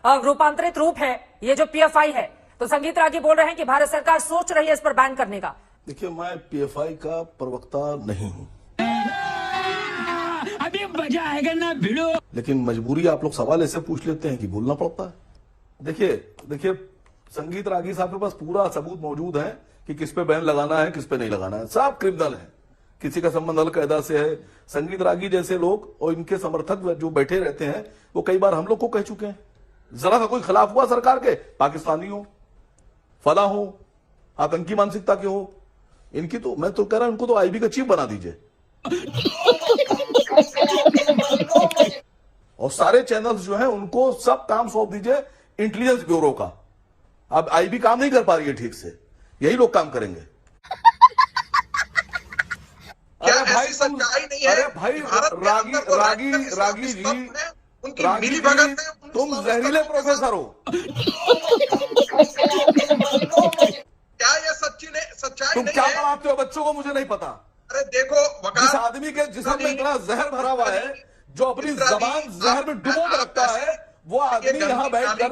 रूपांतरित रूप है ये जो पीएफआई है। तो संगीत रागी बोल रहे हैं कि भारत सरकार सोच रही है इस पर बैन करने का। देखिए, मैं पीएफआई का प्रवक्ता नहीं हूं, अभी मजा आएगा ना भिड़ो। लेकिन मजबूरी आप लोग सवाल ऐसे पूछ लेते हैं कि बोलना पड़ता है। देखिए संगीत रागी साहब के पास पूरा सबूत मौजूद है कि किस पे बैन लगाना है, किस पे नहीं लगाना है। सब क्रिमिनल है, किसी का संबंध अलकायदा से है। संगीत रागी जैसे लोग और इनके समर्थक जो बैठे रहते हैं वो कई बार हम लोग को कह चुके हैं, जरा सा कोई खिलाफ हुआ सरकार के, पाकिस्तानी हो, फला हो, आतंकी मानसिकता के हो, इनकी तो मैं तो कह रहा हूं इनको तो आईबी का चीफ बना दीजिए। और सारे चैनल्स जो हैं उनको सब काम सौंप दीजिए इंटेलिजेंस ब्यूरो का। अब आईबी काम नहीं कर पा रही है ठीक से, यही लोग काम करेंगे। क्या ऐसी सच्चाई नहीं है? अरे भाई रागी जी, उनकी मिली भगत है, तुम जहरीले प्रोफेसर हो। क्या ये सच्चाई तुम नहीं क्या है? पढ़ाते हो बच्चों को, मुझे नहीं पता। अरे देखो जिस आदमी के जिसम में इतना जहर भरा हुआ है, जो अपनी जबान जहर में डुबो के रखता है, वो आदमी यहाँ बैठकर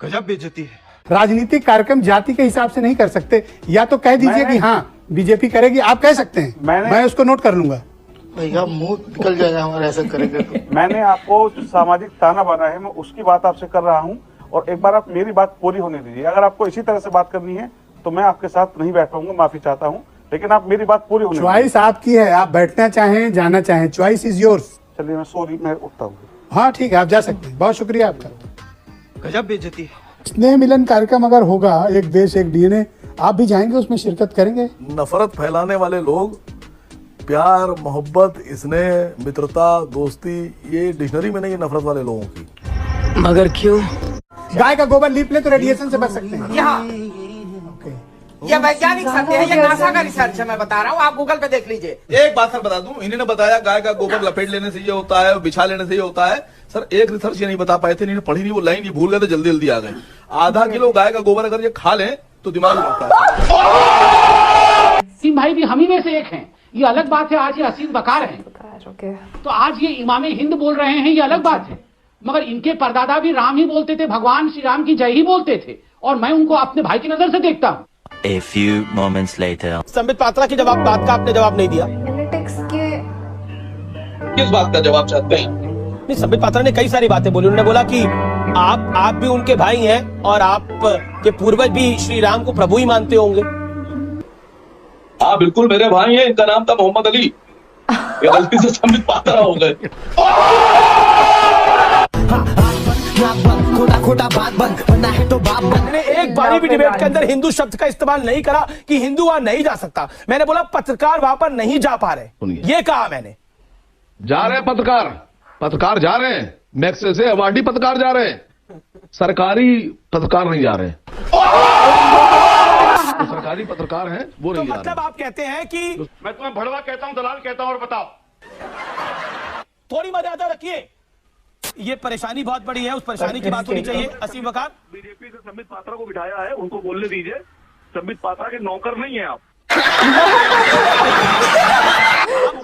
गजब बेइज्जती है। राजनीतिक कार्यक्रम जाति के हिसाब से नहीं कर सकते। या तो कह दीजिए कि हाँ बीजेपी करेगी, आप कह सकते हैं, मैं उसको नोट कर लूंगा। भैया मुंह निकल जाएगा हमारा ऐसा करेंगे तो। मैंने आपको सामाजिक ताना बाना है, मैं उसकी बात आपसे कर रहा हूं, और एक बार आप मेरी बात पूरी होने दीजिए। अगर आपको इसी तरह से बात करनी है तो मैं आपके साथ नहीं बैठ पाऊंगा, माफी चाहता हूं, लेकिन आप मेरी बात पूरी होने दीजिए। चॉइस आपकी है, आप बैठना चाहें जाना चाहें, चॉइस इज योर्स। चलिए मैं सॉरी, मैं उठता हूँ। हाँ ठीक है, आप जा सकते हैं, बहुत शुक्रिया आपका। गजब बेइज्जती है। स्नेह मिलन कार्यक्रम अगर होगा, एक देश एक डीएनए, आप भी जाएंगे उसमें शिरकत करेंगे? नफरत फैलाने वाले लोग प्यार, मोहब्बत, स्नेह, मित्रता, दोस्ती, ये डिक्शनरी में नहीं है नफरत वाले लोगों की। मगर क्यों? गाय का गोबर लीप ले तो रेडिएशन से बच सकते हैं। यहाँ ये वैज्ञानिक सत्य है, ये नासा का रिसर्च है, मैं बता रहा हूँ, आप गूगल पे देख लीजिए। एक बात सर बता दूं, इन्होंने बताया गाय का गोबर लपेट लेने से ये होता है, बिछा लेने से ये होता है। सर एक रिसर्च ये नहीं बता पाए थे, इन्होंने पढ़ी नहीं, वो लाइन ये भूल गए थे, जल्दी जल्दी आ गए। आधा किलो गाय का गोबर अगर ये खा लें तो दिमाग लगता है। असीम भाई भी हम ही में से एक हैं, ये अलग बात है। आज ये असीम बकार हैं, तो आज ये इमामे हिंद बोल रहे हैं, ये अलग बात है। मगर इनके परदादा भी राम ही बोलते थे, भगवान श्री राम की जय ही बोलते थे, और मैं उनको अपने भाई की नजर से देखता हूँ। A few moments later. Sambit Patra की बात का आपने जवाब नहीं दिया। किस बात का जवाब चाहते हैं? नहीं, संबित पात्रा ने कई सारी बातें बोली। उन्होंने बोला कि आप भी उनके भाई हैं और आप के पूर्वज भी श्री राम को प्रभु ही मानते होंगे। हाँ बिल्कुल, मेरे भाई हैं, इनका नाम था मोहम्मद अली, ये गलती से संबित पात्रा हो गए। खोटा बात बंद बनना है तो बाप बंद। मैंने एक बारी भी डिबेट के अंदर हिंदू शब्द का इस्तेमाल नहीं करा कि हिंदू वहां नहीं जा सकता। मैंने बोला पत्रकार वहां पर नहीं जा पा रहे, ये कहा मैंने। जा रहे हैं पत्रकार जा रहे हैं, मैक्से से अवार्डी पत्रकार जा रहे हैं, सरकारी पत्रकार नहीं जा रहे हैं। तो सरकारी पत्रकार हैं वो नहीं जा रहे। मतलब आप कहते हैं कि मैं तुम्हें भड़वा कहता हूँ, दलाल कहता हूँ, और बताओ। थोड़ी मर्यादा रखिए, ये परेशानी बहुत बड़ी है, उस परेशानी की बात होनी चाहिए। असीम वकार, बीजेपी से संबित पात्रा को बिठाया है, उनको बोलने दीजिए। संबित पात्रा के नौकर नहीं है आप।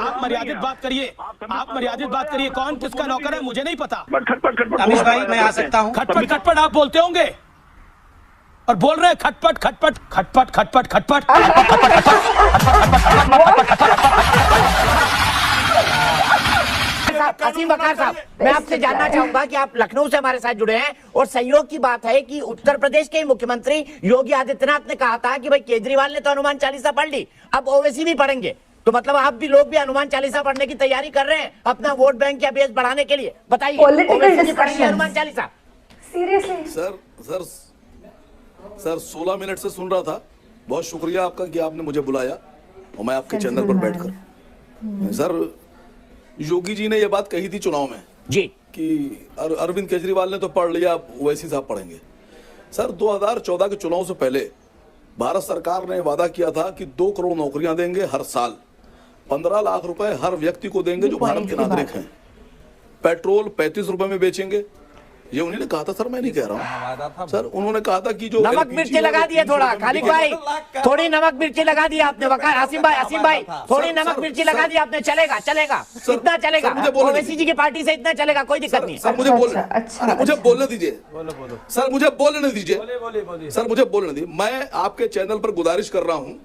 आप मर्यादित बात करिए, आप मर्यादित बात करिए। कौन किसका नौकर है मुझे नहीं पता। खटपट अमीश भाई मैं आ सकता हूँ? खटपट आप बोलते होंगे, और बोल रहे हैं खटपट खटपट खटपट खटपट खटपट। असीम वकार साहब, मैं आपसे जानना चाहूंगा कि आप लखनऊ से हमारे साथ जुड़े हैं, और सहयोग की बात है कि उत्तर प्रदेश के मुख्यमंत्री योगी आदित्यनाथ ने कहा था कि भाई केजरीवाल ने तो हनुमान चालीसा पढ़ ली, अब ओवैसी भी पढ़ेंगे, तो मतलब आप भी लोग भी हनुमान चालीसा पढ़ने की तैयारी कर रहे हैं अपना वोट बैंक या बेस बढ़ाने के लिए। बताइए, ओवैसी पढ़ेंगे Hanuman Chalisa? Seriously sir 16 minute से सुन रहा था। बहुत शुक्रिया आपका कि आपने मुझे बुलाया और मैं आपके चैनल पर बैठकर। सर योगी जी ने यह बात कही थी चुनाव में जी कि अरविंद केजरीवाल ने तो पढ़ लिया, ओवैसी साहब पढ़ेंगे। सर 2014 के चुनाव से पहले भारत सरकार ने वादा किया था कि 2 करोड़ नौकरियां देंगे हर साल, 15 लाख रुपए हर व्यक्ति को देंगे जो भारत के नागरिक हैं। पेट्रोल 35 रुपए में बेचेंगे, ये उन्होंने कहा था सर, मैं नहीं कह रहा हूँ सर। उन्होंने कहा था कि जो नमक मिर्ची लगा दिए थोड़ा, खालिद भाई थोड़ी नमक मिर्ची लगा दी आपने। वकार आसिम भाई थोड़ी नमक मिर्ची लगा दी आपने। चलेगा इतना चलेगा, ओवैसी जी की पार्टी से इतना चलेगा, कोई दिक्कत नहीं। सर मुझे बोलने दीजिए सर, मुझे बोलने दीजिए सर, मुझे बोलने दीजिए। मैं आपके चैनल पर गुजारिश कर रहा हूँ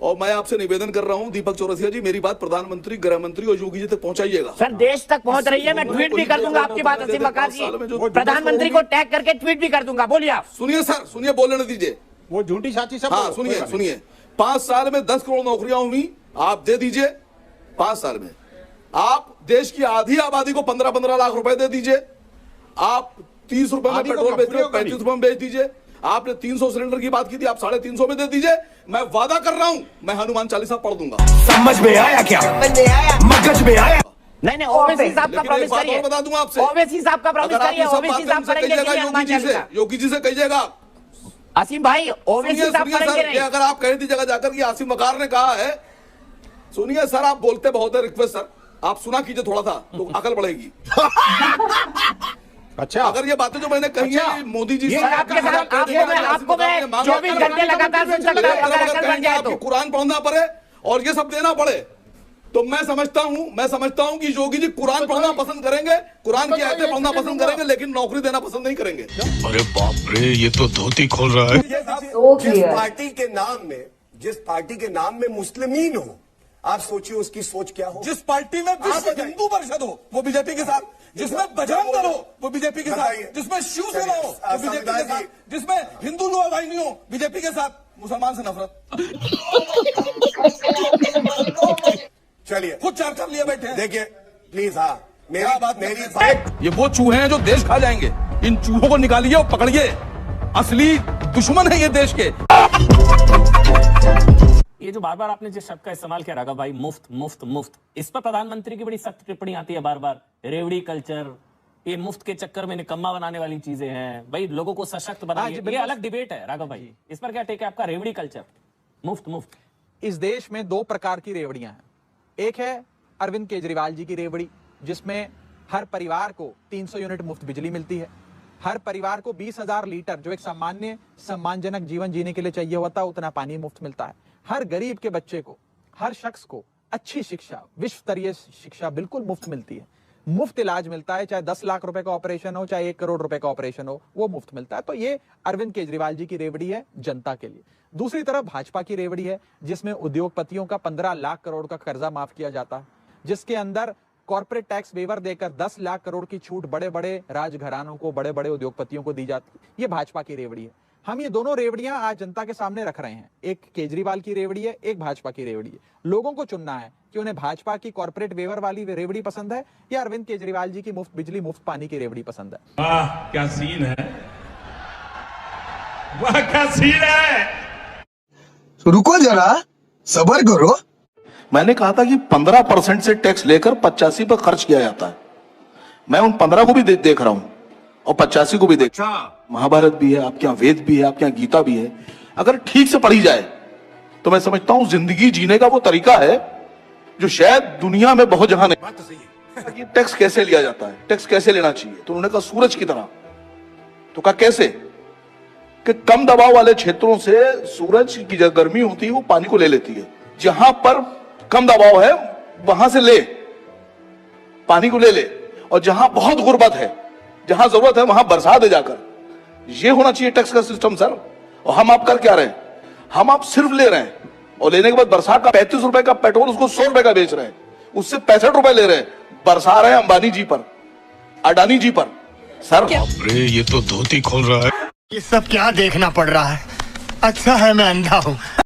और मैं आपसे निवेदन कर रहा हूं, दीपक चौरसिया जी, मेरी बात प्रधानमंत्री, गृह मंत्री और योगी जी तक पहुंचाइएगा। सर देश तक पहुंच रही है, मैं ट्वीट भी कर दूंगा आपकी बात। असीम वकार जी, प्रधानमंत्री को टैग करके ट्वीट भी कर दूंगा। बोलिए आप। सुनिए सर, सुनिए, बोलने दीजिए। वो झूठी साची सब। हाँ सुनिए 5 साल में 10 करोड़ नौकरियां हुई, आप दे दीजिए। 5 साल में आप देश की आधी आबादी को 15-15 लाख रुपए दे दीजिए। आप 30 रुपए में पेट्रोल बेच रहे हो, 35 रुपए में बेच दीजिए। आपने 300 सिलेंडर की बात की थी, आप 350 में दे दीजिए। मैं वादा कर रहा हूं, मैं हनुमान चालीसा पढ़ दूंगा। समझ में आया क्या? मगज में आया? नहीं ओवैसी साहब का प्रॉमिस करिए। बता दूं आपसे, ओवैसी साहब का प्रॉमिस करिए। ओवैसी साहब करेंगे योगी जी से कहिएगा। आसिम भाई ओवैसी साहब करेंगे नहीं। अगर आप कह दीजिएगा जाकर कि आसिम वकार ने कहा है। सुनिए सर, आप बोलते बहुत है, रिक्वेस्ट सर आप सुना कीजिए थोड़ा सा, तो अकल बढ़ेगी। अच्छा, अगर ये बातें जो मैंने कही है मोदी जी से, आपको मैं 24 घंटे लगातार सुन सकता हूं। अगर अकल बढ़ जाए तो कुरान पढ़ना पड़े और ये सब देना पड़े, तो मैं समझता हूं कि योगी जी कुरान पढ़ना पसंद करेंगे, कुरान की आयतें पढ़ना पसंद करेंगे, लेकिन नौकरी देना पसंद नहीं करेंगे। अरे बाप रे, ये तो धोती खोल रहा है। जिस पार्टी के नाम में मुस्लिमीन हो, आप सोचिए उसकी सोच क्या हो। जिस पार्टी में विश्व हिंदू परिषद हो वो बीजेपी के साथ, जिसमें बजरंग दल हो वो बीजेपी के साथ, जिसमें शिवसेना हो वो बीजेपी के साथ, जिसमें हिंदू लोग वाहिनी हो बीजेपी के साथ, मुसलमान से नफरत। चलिए खुद चर्चा लिए बैठे हैं। देखिए प्लीज, हाँ मेरी ये वो चूहे हैं जो देश खा जाएंगे। इन चूहों को निकालिए और पकड़िए, असली दुश्मन है ये देश के। ये जो बार बार आपने जिस शब्द का इस्तेमाल किया राघव भाई, मुफ्त मुफ्त मुफ्त, इस पर प्रधानमंत्री की बड़ी सख्त टिप्पणी आती है बार बार। रेवड़ी कल्चर, ये मुफ्त के चक्कर में निकम्मा बनाने वाली चीजें हैं भाई, लोगों को सशक्त बनाइए। ये अलग डिबेट है राघव भाई, इस पर क्या टेक है आपका? रेवड़ी कल्चर, मुफ्त मुफ्त। इस देश में 2 प्रकार की रेवड़ियां हैं। एक है अरविंद केजरीवाल जी की रेवड़ी, जिसमें हर परिवार को 300 यूनिट मुफ्त बिजली मिलती है। हर परिवार को 20,000 लीटर, जो एक सामान्य सम्मानजनक जीवन जीने के लिए चाहिए होता है, उतना पानी मुफ्त मिलता है। हर गरीब के बच्चे को, हर शख्स को अच्छी शिक्षा, विश्व स्तरीय शिक्षा बिल्कुल मुफ्त मिलती है। मुफ्त इलाज मिलता है, चाहे 10 लाख रुपए का ऑपरेशन हो, चाहे 1 करोड़ रुपए का ऑपरेशन हो, वो मुफ्त मिलता है। तो ये अरविंद केजरीवाल जी की रेवड़ी है जनता के लिए। दूसरी तरफ भाजपा की रेवड़ी है, जिसमें उद्योगपतियों का 15 लाख करोड़ का कर्जा माफ किया जाता है, जिसके अंदर कॉर्पोरेट टैक्स वेवर देकर 10 लाख करोड़ की छूट बड़े बड़े राजघरानों को, बड़े बड़े उद्योगपतियों को दी जाती है। ये भाजपा की रेवड़ी है। हम ये दोनों रेवड़ियां आज जनता के सामने रख रहे हैं। एक केजरीवाल की रेवड़ी है, एक भाजपा की रेवड़ी है। लोगों को चुनना है कि उन्हें भाजपा की कॉर्पोरेट वेवर वाली रेवड़ी पसंद है या अरविंद केजरीवाल जी की मुफ्त बिजली, मुफ्त पानी की रेवड़ी पसंद है। वाह क्या सीन है, वाह क्या सीन है। रुको जरा, सब्र करो। मैंने कहा था कि 15% से टैक्स लेकर 85 पर खर्च किया जाता है। मैं उन 15 को भी देख रहा हूं और 85 को भी देख। महाभारत भी है आपके यहाँ, वेद भी है आपके यहाँ, गीता भी है। अगर ठीक से पढ़ी जाए तो मैं समझता हूं जिंदगी जीने का वो तरीका है जो शायद दुनिया में बहुत जगह नहीं। बात तो सही है। टैक्स कैसे लिया जाता है, टैक्स कैसे लेना चाहिए? तो उन्होंने कहा सूरज की तरह। तो कहा कैसे? कि कम दबाव वाले क्षेत्रों से सूरज की जो गर्मी होती है वो पानी को ले लेती है। जहां पर कम दबाव है वहां से ले, पानी को ले ले, और जहां बहुत गुर्बत है, जहां जरूरत है वहां बरसा दे जाकर। ये होना चाहिए टैक्स का सिस्टम सर। और हम आप कर क्या रहे हैं? हम आप सिर्फ ले रहे हैं और लेने के बाद बरसा का 35 रुपए का पेट्रोल उसको 100 रुपए का बेच रहे हैं, उससे 65 रुपए ले रहे हैं, बरसा रहे हैं अंबानी जी पर, अडानी जी पर। सर अरे ये तो धोती खोल रहा है। ये सब क्या देखना पड़ रहा है? अच्छा है मैं अंधा हूँ।